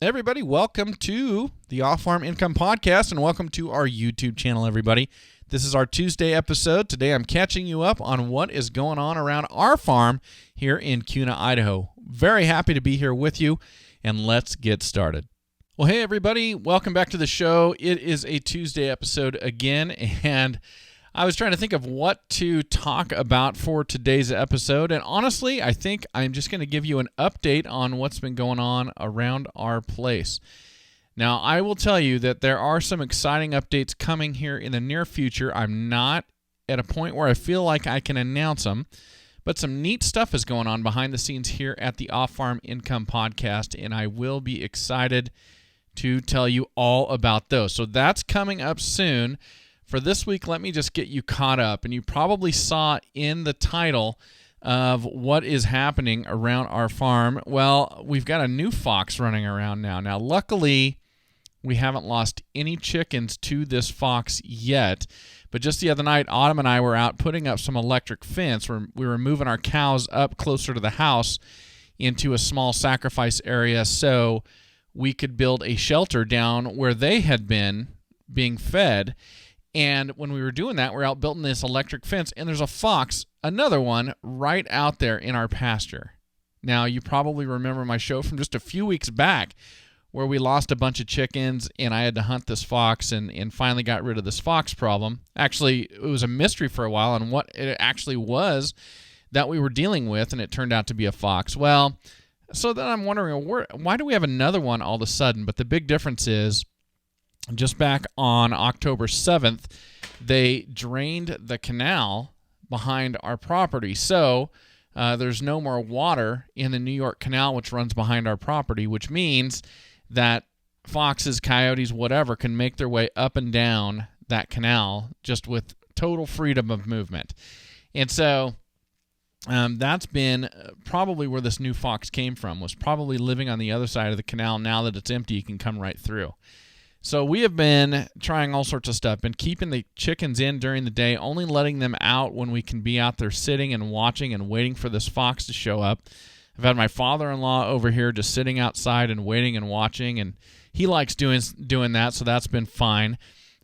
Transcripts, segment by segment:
Hey everybody, welcome to the Off-Farm Income Podcast and welcome to our YouTube channel, everybody. This is our Tuesday episode. Today I'm catching you up on what is going on around our farm here in Kuna, Idaho. Very happy to be here with you, and let's get started. Well, hey everybody, welcome back to the show. It is a Tuesday episode again, and I was trying to think of what to talk about for today's episode, and honestly, I think I'm just going to give you an update on what's been going on around our place. Now, I will tell you that there are some exciting updates coming here in the near future. I'm not at a point where I feel like I can announce them, but some neat stuff is going on behind the scenes here at the Off-Farm Income Podcast, and I will be excited to tell you all about those. So that's coming up soon. For this week, let me just get you caught up. And you probably saw in the title of what is happening around our farm. Well, we've got a new fox running around now. Now, luckily, we haven't lost any chickens to this fox yet. But just the other night, Autumn and I were out putting up some electric fence. We were moving our cows up closer to the house into a small sacrifice area so we could build a shelter down where they had been being fed. And when we were doing that, we're out building this electric fence, and there's a fox, another one, right out there in our pasture. Now, you probably remember my show from just a few weeks back where we lost a bunch of chickens, and I had to hunt this fox and finally got rid of this fox problem. Actually, it was a mystery for a while on what it actually was that we were dealing with, and it turned out to be a fox. Well, so then I'm wondering, why do we have another one all of a sudden? But the big difference is, just back on October 7th, they drained the canal behind our property. So there's no more water in the New York Canal, which runs behind our property, which means that foxes, coyotes, whatever, can make their way up and down that canal just with total freedom of movement. And so that's been probably where this new fox came from, was probably living on the other side of the canal. Now that it's empty, you can come right through. So we have been trying all sorts of stuff, been keeping the chickens in during the day, only letting them out when we can be out there sitting and watching and waiting for this fox to show up. I've had my father-in-law over here just sitting outside and waiting and watching, and he likes doing that, so that's been fine.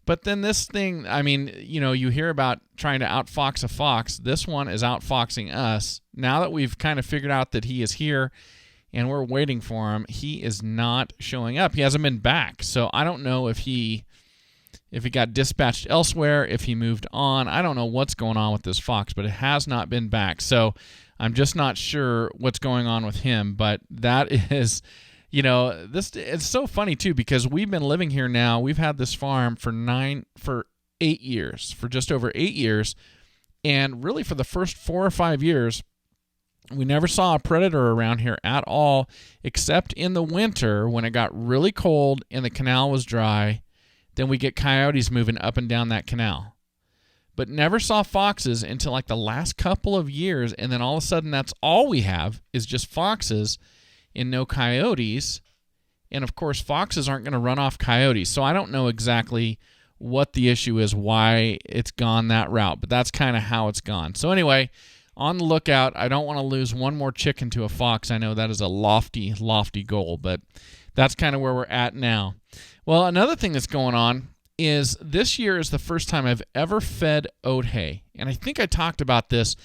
But then this thing, I mean, you know, you hear about trying to outfox a fox. This one is outfoxing us. Now that we've kind of figured out that he is here and we're waiting for him, he is not showing up. He hasn't been back. So I don't know if he got dispatched elsewhere, if he moved on. I don't know what's going on with this fox, but it has not been back. So I'm just not sure what's going on with him. But that is, you know, it's so funny too, because we've been living here now. We've had this farm for 8 years, for just over 8 years. And really for the first 4 or 5 years, we never saw a predator around here at all, except in the winter when it got really cold and the canal was dry. Then we get coyotes moving up and down that canal. But never saw foxes until like the last couple of years, and then all of a sudden that's all we have is just foxes and no coyotes. And of course, foxes aren't going to run off coyotes, so I don't know exactly what the issue is, why it's gone that route, but that's kind of how it's gone. So anyway, on the lookout. I don't want to lose one more chicken to a fox. I know that is a lofty, lofty goal, but that's kind of where we're at now. Well, another thing that's going on is this year is the first time I've ever fed oat hay. And I think I talked about this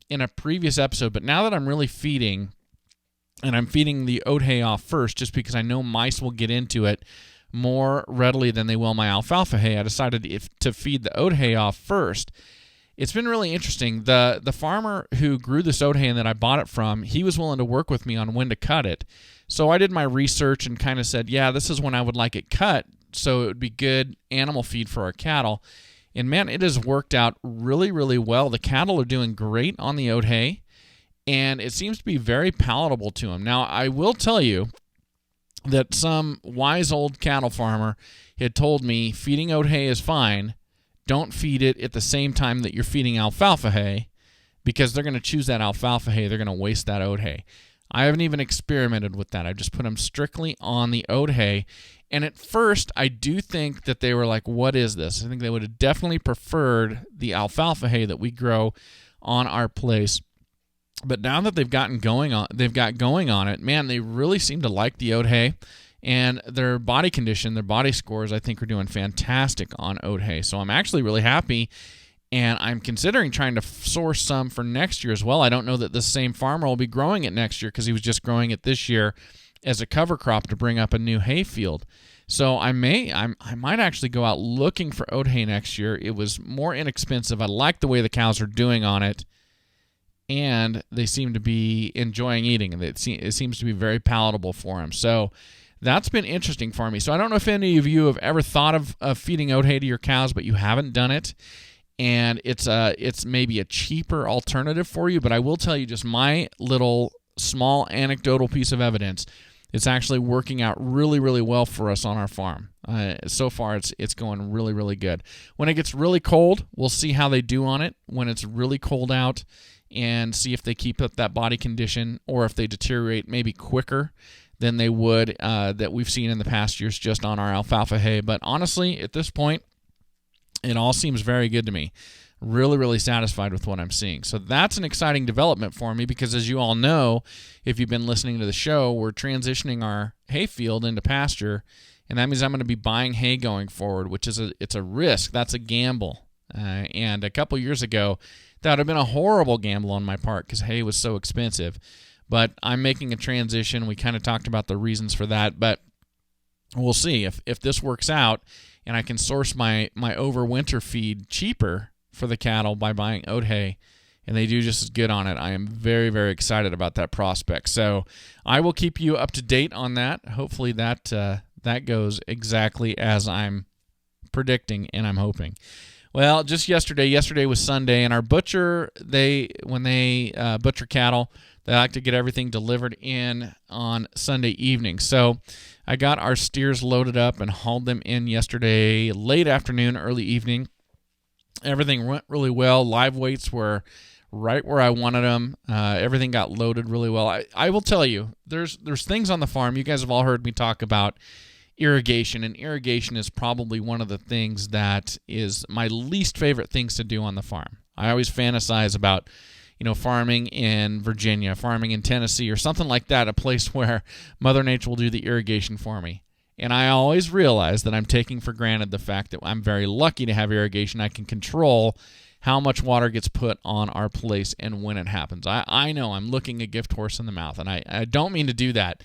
in a previous episode, but now that I'm really feeding, and I'm feeding the oat hay off first just because I know mice will get into it more readily than they will my alfalfa hay, I decided to feed the oat hay off first. It's been really interesting. The farmer who grew this oat hay and that I bought it from, he was willing to work with me on when to cut it. So I did my research and kind of said, yeah, this is when I would like it cut, so it would be good animal feed for our cattle. And man, it has worked out really, really well. The cattle are doing great on the oat hay, and it seems to be very palatable to them. Now, I will tell you that some wise old cattle farmer had told me feeding oat hay is fine. Don't feed it at the same time that you're feeding alfalfa hay, because they're going to choose that alfalfa hay. They're going to waste that oat hay. I haven't even experimented with that. I just put them strictly on the oat hay. And at first, I do think that they were like, what is this? I think they would have definitely preferred the alfalfa hay that we grow on our place. But now that they've got going on it, man, they really seem to like the oat hay. And their body condition, their body scores, I think are doing fantastic on Oat Hay. So I'm actually really happy, and I'm considering trying to source some for next year as well. I don't know that the same farmer will be growing it next year because he was just growing it this year as a cover crop to bring up a new hay field. So I might actually go out looking for Oat Hay next year. It was more inexpensive. I like the way the cows are doing on it, and they seem to be enjoying eating it. It seems to be very palatable for them. So that's been interesting for me. So I don't know if any of you have ever thought of feeding Oat Hay to your cows, but you haven't done it, and it's maybe a cheaper alternative for you. But I will tell you just my little small anecdotal piece of evidence. It's actually working out really, really well for us on our farm. So far, it's going really, really good. When it gets really cold, we'll see how they do on it when it's really cold out and see if they keep up that body condition or if they deteriorate maybe quicker than they would that we've seen in the past years just on our alfalfa hay. But honestly, at this point, it all seems very good to me. Really, really satisfied with what I'm seeing. So that's an exciting development for me because, as you all know, if you've been listening to the show, we're transitioning our hay field into pasture, and that means I'm going to be buying hay going forward, which is it's a risk. That's a gamble. And a couple years ago, that would have been a horrible gamble on my part because hay was so expensive. But I'm making a transition. We kind of talked about the reasons for that, but we'll see if this works out and I can source my overwinter feed cheaper for the cattle by buying Oat Hay, and they do just as good on it. I am very, very excited about that prospect. So I will keep you up to date on that. Hopefully that goes exactly as I'm predicting and I'm hoping. Well, just yesterday was Sunday, and our butcher, when they butcher cattle, they like to get everything delivered in on Sunday evening. So I got our steers loaded up and hauled them in yesterday late afternoon, early evening. Everything went really well. Live weights were right where I wanted them. Everything got loaded really well. I will tell you, there's things on the farm. You guys have all heard me talk about irrigation, and irrigation is probably one of the things that is my least favorite things to do on the farm. I always fantasize about, farming in Virginia, farming in Tennessee, or something like that, a place where Mother Nature will do the irrigation for me. And I always realize that I'm taking for granted the fact that I'm very lucky to have irrigation. I can control how much water gets put on our place and when it happens. I know I'm looking a gift horse in the mouth, and I don't mean to do that.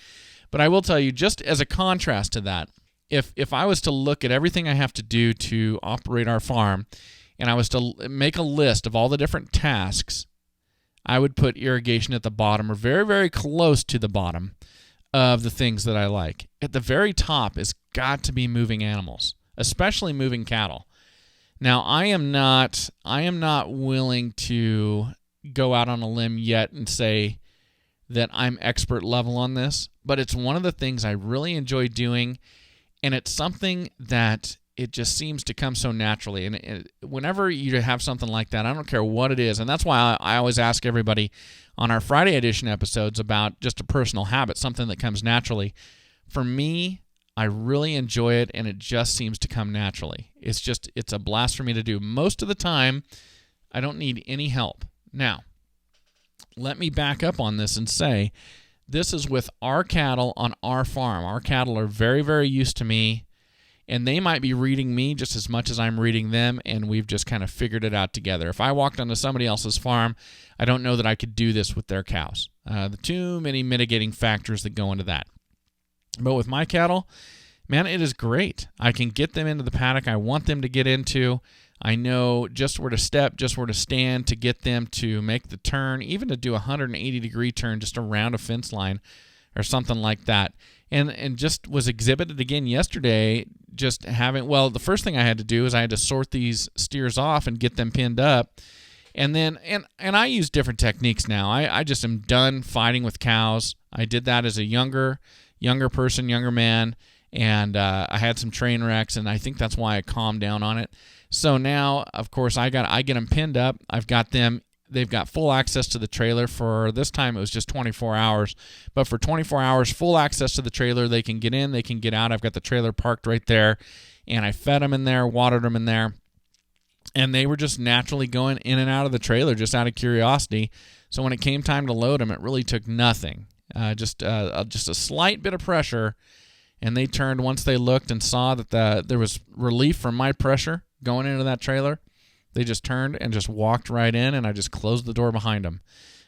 But I will tell you, just as a contrast to that, if I was to look at everything I have to do to operate our farm, and I was to make a list of all the different tasks, I would put irrigation at the bottom or very, very close to the bottom of the things that I like. At the very top has got to be moving animals, especially moving cattle. Now, I am not willing to go out on a limb yet and say that I'm expert level on this, but it's one of the things I really enjoy doing, and it's something that it just seems to come so naturally. And whenever you have something like that, I don't care what it is, and that's why I always ask everybody on our Friday edition episodes about just a personal habit, something that comes naturally. For me, I really enjoy it, and it just seems to come naturally. It's a blast for me to do. Most of the time, I don't need any help. Now, let me back up on this and say, this is with our cattle on our farm. Our cattle are very, very used to me, and they might be reading me just as much as I'm reading them, and we've just kind of figured it out together. If I walked onto somebody else's farm, I don't know that I could do this with their cows. The too many mitigating factors that go into that. But with my cattle, man, it is great. I can get them into the paddock I want them to get into. I know just where to step, just where to stand to get them to make the turn, even to do a 180-degree turn just around a fence line or something like that. And just was exhibited again yesterday, just having, well, the first thing I had to do is I had to sort these steers off and get them pinned up. And then, and I use different techniques now. I just am done fighting with cows. I did that as a younger man, and I had some train wrecks, and I think that's why I calmed down on it. So now, of course, I get them pinned up. They've got full access to the trailer. For this time, it was just 24 hours. But for 24 hours, full access to the trailer. They can get in, they can get out. I've got the trailer parked right there, and I fed them in there, watered them in there, and they were just naturally going in and out of the trailer just out of curiosity. So when it came time to load them, it really took nothing. Just a slight bit of pressure, and they turned once they looked and saw that there was relief from my pressure going into that trailer. They just turned and just walked right in, and I just closed the door behind them.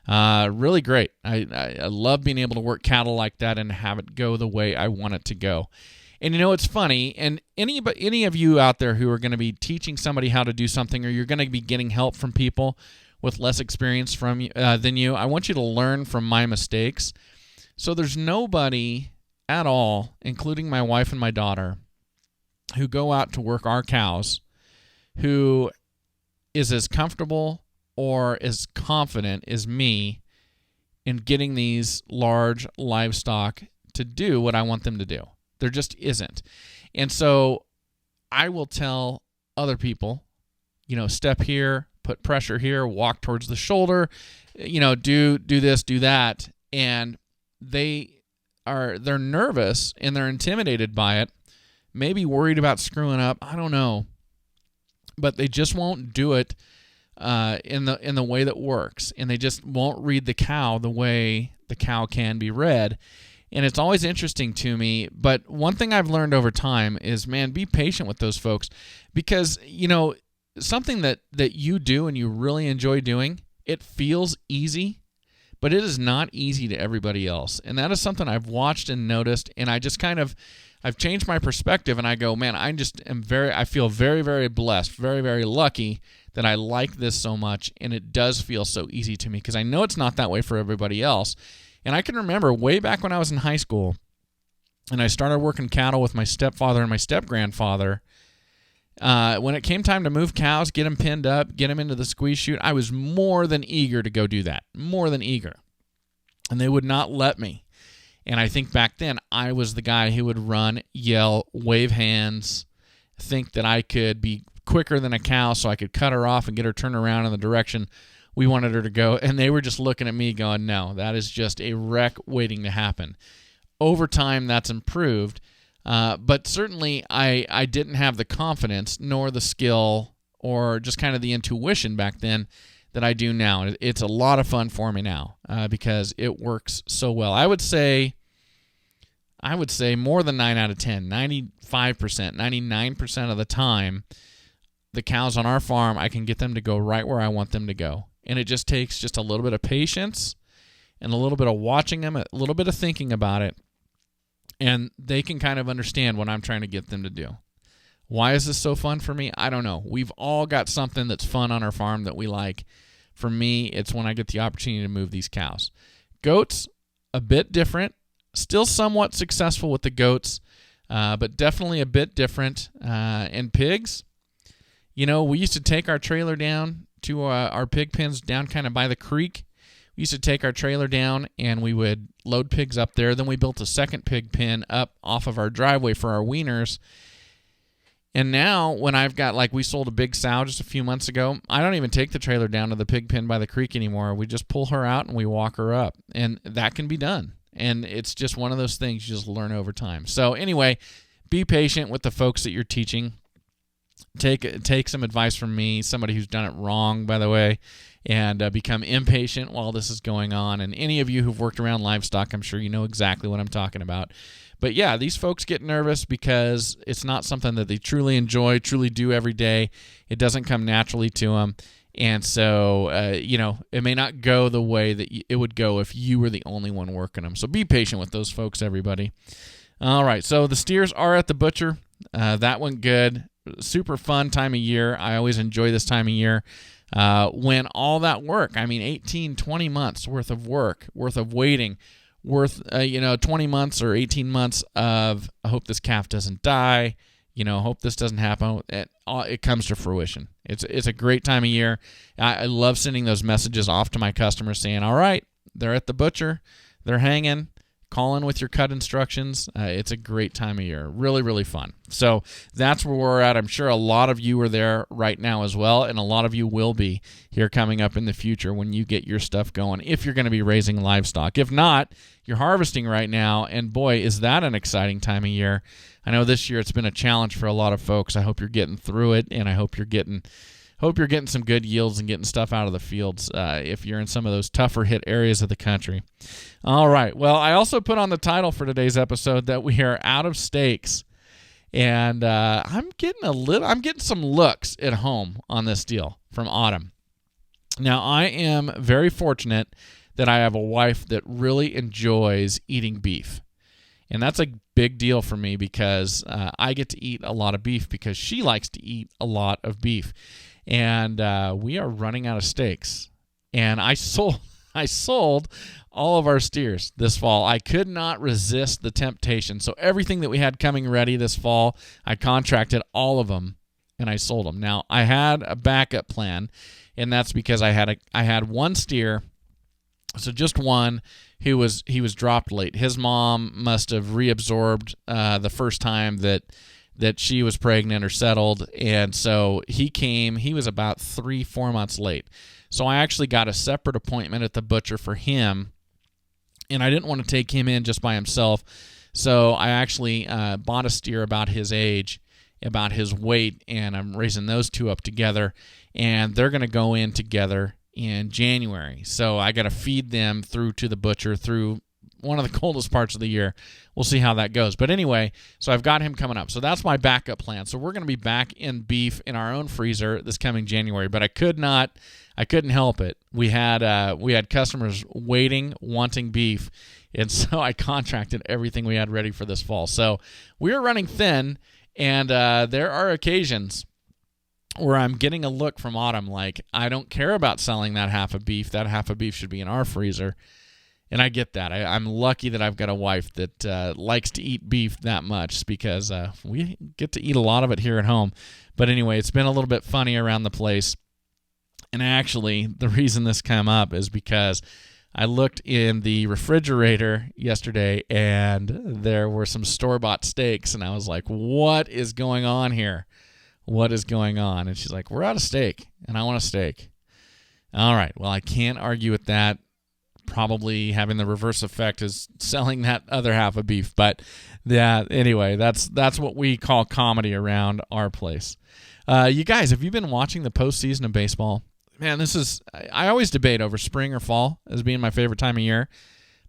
Really great. I love being able to work cattle like that and have it go the way I want it to go. And it's funny, and any of you out there who are going to be teaching somebody how to do something, or you're going to be getting help from people with less experience than you, I want you to learn from my mistakes. So there's nobody at all, including my wife and my daughter, who go out to work our cows, who is as comfortable or as confident as me in getting these large livestock to do what I want them to do. There just isn't. And so I will tell other people, step here, put pressure here, walk towards the shoulder, do this, do that. And they're nervous and they're intimidated by it, maybe worried about screwing up. I don't know. But they just won't do it in the way that works. And they just won't read the cow the way the cow can be read. And it's always interesting to me, but one thing I've learned over time is, man, be patient with those folks, because, something that you do and you really enjoy doing, it feels easy, but it is not easy to everybody else. And that is something I've watched and noticed, and I've changed my perspective, and I go, man, I feel very, very blessed, very, very lucky that I like this so much, and it does feel so easy to me, because I know it's not that way for everybody else. And I can remember way back when I was in high school and I started working cattle with my stepfather and my step-grandfather, when it came time to move cows, get them pinned up, get them into the squeeze chute, I was more than eager to go do that, more than eager. And they would not let me. And I think back then I was the guy who would run, yell, wave hands, think that I could be quicker than a cow so I could cut her off and get her turned around in the direction we wanted her to go, and they were just looking at me going, no, that is just a wreck waiting to happen. Over time, that's improved, but certainly I didn't have the confidence nor the skill or just kind of the intuition back then that I do now. It's a lot of fun for me now because it works so well. I would say more than 9 out of 10, 95%, 99% of the time, the cows on our farm, I can get them to go right where I want them to go. And it just takes just a little bit of patience and a little bit of watching them, a little bit of thinking about it, and they can kind of understand what I'm trying to get them to do. Why is this so fun for me? I don't know. We've all got something that's fun on our farm that we like. For me, it's when I get the opportunity to move these cows. Goats, a bit different. Still somewhat successful with the goats, but definitely a bit different. And pigs, we used to take our trailer down to our pig pens down kind of by the creek. We used to take our trailer down and we would load pigs up there. Then we built a second pig pen up off of our driveway for our weaners. And now when I've got, we sold a big sow just a few months ago, I don't even take the trailer down to the pig pen by the creek anymore. We just pull her out and we walk her up. And that can be done. And it's just one of those things you just learn over time. So anyway, be patient with the folks that you're teaching. Take some advice from me, somebody who's done it wrong, by the way, and become impatient while this is going on. And any of you who've worked around livestock, I'm sure you know exactly what I'm talking about. But yeah, these folks get nervous because it's not something that they truly enjoy, truly do every day. It doesn't come naturally to them. And so, it may not go the way that it would go if you were the only one working them. So be patient with those folks, everybody. All right, so the steers are at the butcher. That went good. Super fun time of year. I always enjoy this time of year when all that work, 18, 20 months worth of work, worth of waiting, 20 months or 18 months of, I hope this calf doesn't die, hope this doesn't happen. It comes to fruition. It's a great time of year. I love sending those messages off to my customers saying, all right, they're at the butcher, they're hanging, call in with your cut instructions. It's a great time of year. Really, really fun. So that's where we're at. I'm sure a lot of you are there right now as well, and a lot of you will be here coming up in the future when you get your stuff going, if you're going to be raising livestock. If not, you're harvesting right now, and boy, is that an exciting time of year. I know this year it's been a challenge for a lot of folks. I hope you're getting through it, and I hope you're getting hope you're getting some good yields and getting stuff out of the fields if you're in some of those tougher hit areas of the country. All right. Well, I also put on the title for today's episode that we are out of steaks. And I'm getting some looks at home on this deal from Autumn. Now, I am very fortunate that I have a wife that really enjoys eating beef. And that's a big deal for me because I get to eat a lot of beef because she likes to eat a lot of beef. And we are running out of steaks. And I sold all of our steers this fall. I could not resist the temptation. So everything that we had coming ready this fall, I contracted all of them and I sold them. Now, I had a backup plan, and that's because I had one steer, so just one, he was dropped late. His mom must have reabsorbed the first time that she was pregnant or settled, and so he was about 3-4 months late. So I actually got a separate appointment at the butcher for him, and I didn't want to take him in just by himself, so I actually bought a steer about his age, about his weight, and I'm raising those two up together, and they're going to go in together in January. So I got to feed them through to the butcher through one of the coldest parts of the year. We'll see how that goes. But anyway, so I've got him coming up. So that's my backup plan. So we're going to be back in beef in our own freezer this coming January, but I couldn't help it. We had customers waiting, wanting beef, and so I contracted everything we had ready for this fall. So we're running thin, and there are occasions where I'm getting a look from Autumn like, I don't care about selling that half of beef. That half of beef should be in our freezer. And I get that. I'm lucky that I've got a wife that likes to eat beef that much because we get to eat a lot of it here at home. But anyway, it's been a little bit funny around the place. And actually, the reason this came up is because I looked in the refrigerator yesterday and there were some store-bought steaks. And I was like, what is going on here? What is going on? And she's like, we're out of steak, and I want a steak. All right, well, I can't argue with that. Probably having the reverse effect is selling that other half of beef. But yeah, anyway, that's what we call comedy around our place. You guys, have you been watching the postseason of baseball? Man, I always debate over spring or fall as being my favorite time of year,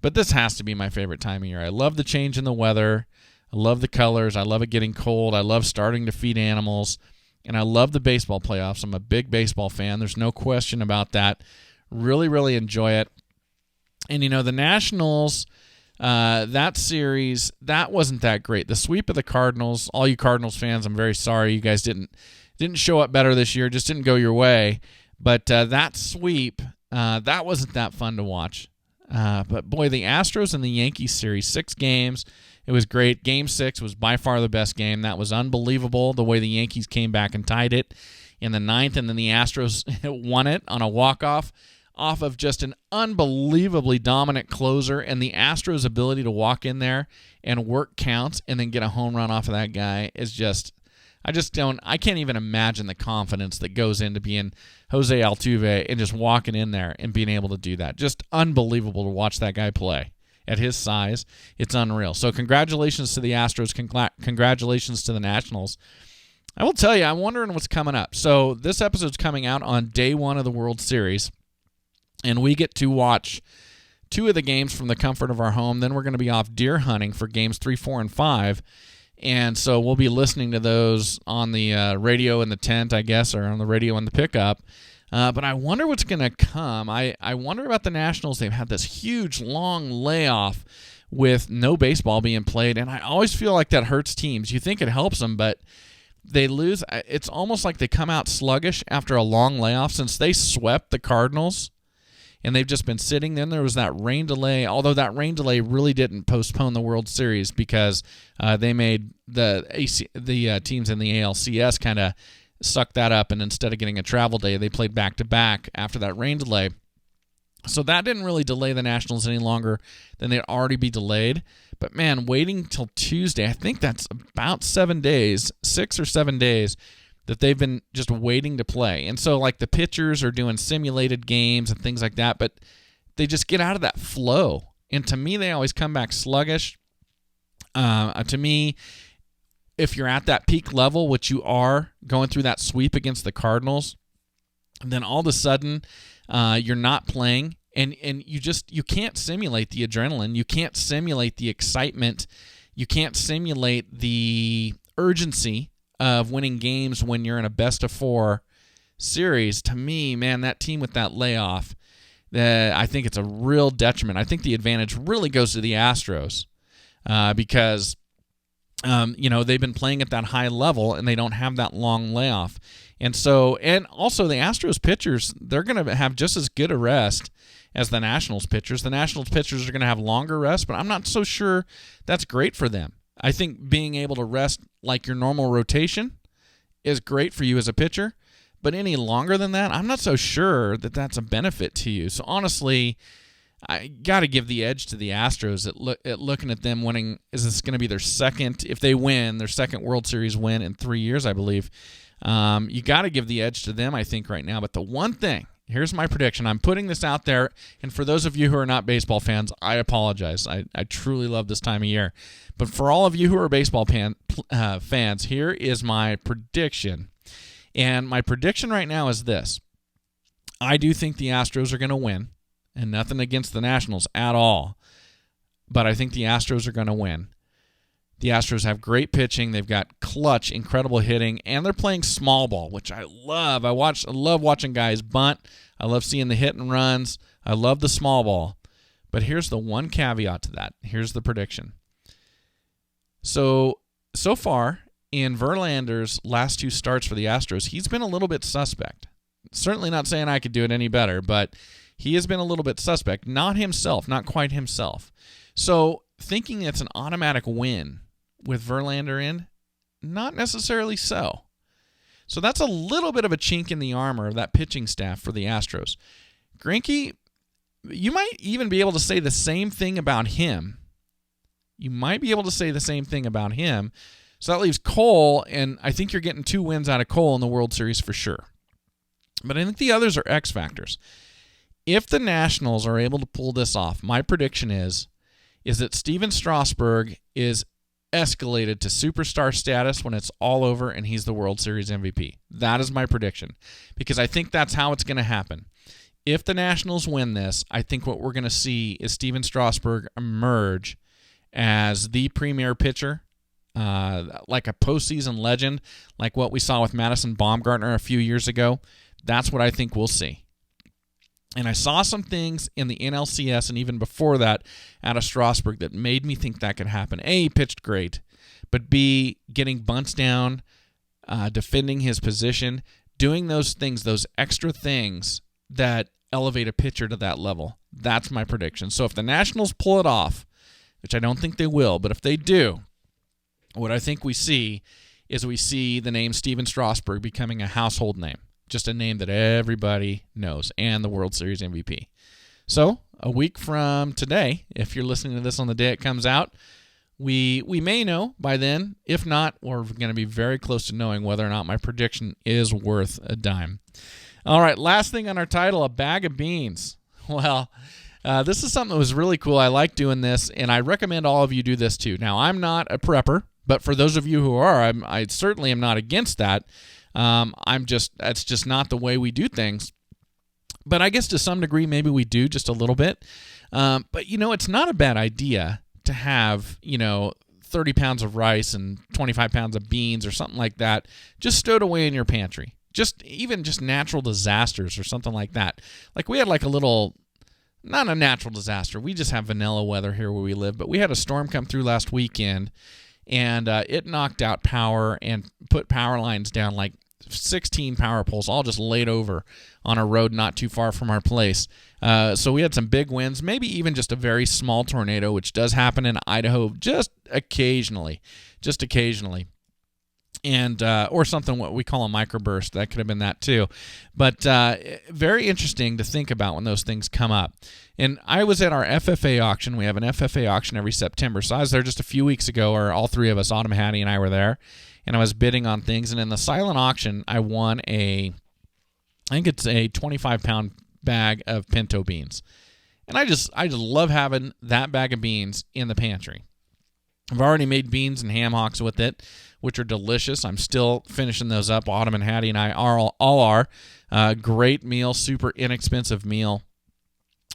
but this has to be my favorite time of year. I love the change in the weather. I love the colors. I love it getting cold. I love starting to feed animals. And I love the baseball playoffs. I'm a big baseball fan. There's no question about that. Really, really enjoy it. And, the Nationals, that series, that wasn't that great. The sweep of the Cardinals, all you Cardinals fans, I'm very sorry. You guys didn't show up better this year. Just didn't go your way. But that sweep, that wasn't that fun to watch. But, boy, the Astros and the Yankees series, 6 games. It was great. Game 6 was by far the best game. That was unbelievable, the way the Yankees came back and tied it in the 9th, and then the Astros won it on a walk-off off of just an unbelievably dominant closer, and the Astros' ability to walk in there and work counts and then get a home run off of that guy is just – I can't even imagine the confidence that goes into being Jose Altuve and just walking in there and being able to do that. Just unbelievable to watch that guy play. At his size, it's unreal. So congratulations to the Astros. Congratulations to the Nationals. I will tell you, I'm wondering what's coming up. So this episode's coming out on day 1 of the World Series, and we get to watch 2 of the games from the comfort of our home. Then we're going to be off deer hunting for games 3, 4, and 5. And so we'll be listening to those on the radio in the tent, I guess, or on the radio in the pickup. But I wonder what's going to come. I wonder about the Nationals. They've had this huge, long layoff with no baseball being played, and I always feel like that hurts teams. You think it helps them, but they lose. It's almost like they come out sluggish after a long layoff since they swept the Cardinals, and they've just been sitting. Then there was that rain delay, although that rain delay really didn't postpone the World Series because they made the teams in the ALCS kind of sucked that up, and instead of getting a travel day, they played back-to-back after that rain delay. So that didn't really delay the Nationals any longer than they'd already be delayed. But, man, waiting till Tuesday, I think that's about 7 days, 6 or 7 days, that they've been just waiting to play. And so, like, the pitchers are doing simulated games and things like that, but they just get out of that flow. And to me, they always come back sluggish. To me, if you're at that peak level, which you are, going through that sweep against the Cardinals, And then all of a sudden, you're not playing, and you can't simulate the adrenaline. You can't simulate the excitement. You can't simulate the urgency of winning games when you're in a best-of-4 series. To me, man, that team with that layoff, I think it's a real detriment. I think the advantage really goes to the Astros because they've been playing at that high level and they don't have that long layoff. And also the Astros pitchers, they're going to have just as good a rest as the Nationals pitchers. The Nationals pitchers are going to have longer rest, but I'm not so sure that's great for them. I think being able to rest like your normal rotation is great for you as a pitcher, but any longer than that, I'm not so sure that that's a benefit to you. So honestly, I got to give the edge to the Astros at looking at them winning. Is this going to be their second, if they win, their second World Series win in 3 years, I believe. You got to give the edge to them, I think, right now. But the one thing, here's my prediction. I'm putting this out there, and for those of you who are not baseball fans, I apologize. I truly love this time of year. But for all of you who are baseball fans, here is my prediction. And my prediction right now is this. I do think the Astros are going to win, and nothing against the Nationals at all. But I think the Astros are going to win. The Astros have great pitching. They've got clutch, incredible hitting, and they're playing small ball, which I love. I love watching guys bunt. I love seeing the hit and runs. I love the small ball. But here's the one caveat to that. Here's the prediction. So far, in Verlander's last 2 starts for the Astros, he's been a little bit suspect. Certainly not saying I could do it any better, but he has been a little bit suspect. Not himself, not quite himself. So thinking it's an automatic win with Verlander in, not necessarily so. So that's a little bit of a chink in the armor of that pitching staff for the Astros. Greinke, you might even be able to say the same thing about him. So that leaves Cole, and I think you're getting 2 wins out of Cole in the World Series for sure. But I think the others are X factors. If the Nationals are able to pull this off, my prediction is that Steven Strasburg is escalated to superstar status when it's all over and he's the World Series MVP. That is my prediction because I think that's how it's going to happen. If the Nationals win this, I think what we're going to see is Steven Strasburg emerge as the premier pitcher, like a postseason legend, like what we saw with Madison Bumgarner a few years ago. That's what I think we'll see. And I saw some things in the NLCS and even before that out of Strasburg that made me think that could happen. A, he pitched great, but B, getting bunts down, defending his position, doing those things, those extra things that elevate a pitcher to that level. That's my prediction. So if the Nationals pull it off, which I don't think they will, but if they do, what I think we see is the name Steven Strasburg becoming a household name. Just a name that everybody knows, and the World Series MVP. So, a week from today, if you're listening to this on the day it comes out, we may know by then. If not, we're going to be very close to knowing whether or not my prediction is worth a dime. All right, last thing on our title, a bag of beans. Well, this is something that was really cool. I like doing this, and I recommend all of you do this too. Now, I'm not a prepper, but for those of you who are, I certainly am not against that. That's just not the way we do things. But I guess to some degree, maybe we do just a little bit. But, it's not a bad idea to have, 30 pounds of rice and 25 pounds of beans or something like that just stowed away in your pantry. Even natural disasters or something like that. Like we had like a little, not a natural disaster. We just have vanilla weather here where we live. But we had a storm come through last weekend. And it knocked out power and put power lines down, like 16 power poles, all just laid over on a road not too far from our place. So we had some big winds, maybe even just a very small tornado, which does happen in Idaho just occasionally. And or something what we call a microburst. That could have been that too. But very interesting to think about when those things come up. And I was at our FFA auction. We have an FFA auction every September. So I was there just a few weeks ago, or all three of us, Autumn, Hattie, and I were there. And I was bidding on things. And in the silent auction, I won I think it's a 25-pound bag of pinto beans. And I just love having that bag of beans in the pantry. I've already made beans and ham hocks with it, which are delicious. I'm still finishing those up. Autumn and Hattie and I all are. Great meal, super inexpensive meal.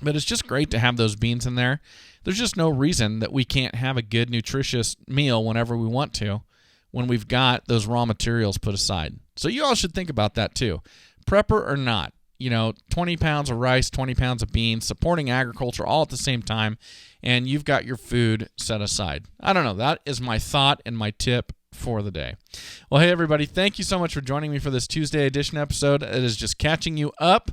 But it's just great to have those beans in there. There's just no reason that we can't have a good, nutritious meal whenever we want to when we've got those raw materials put aside. So you all should think about that too. Prepper or not, 20 pounds of rice, 20 pounds of beans, supporting agriculture all at the same time, and you've got your food set aside. I don't know. That is my thought and my tip for the day. Well, hey, everybody, thank you so much for joining me for this Tuesday edition episode. It is just catching you up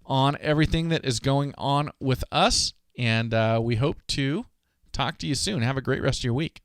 on everything that is going on with us, and we hope to talk to you soon. Have a great rest of your week.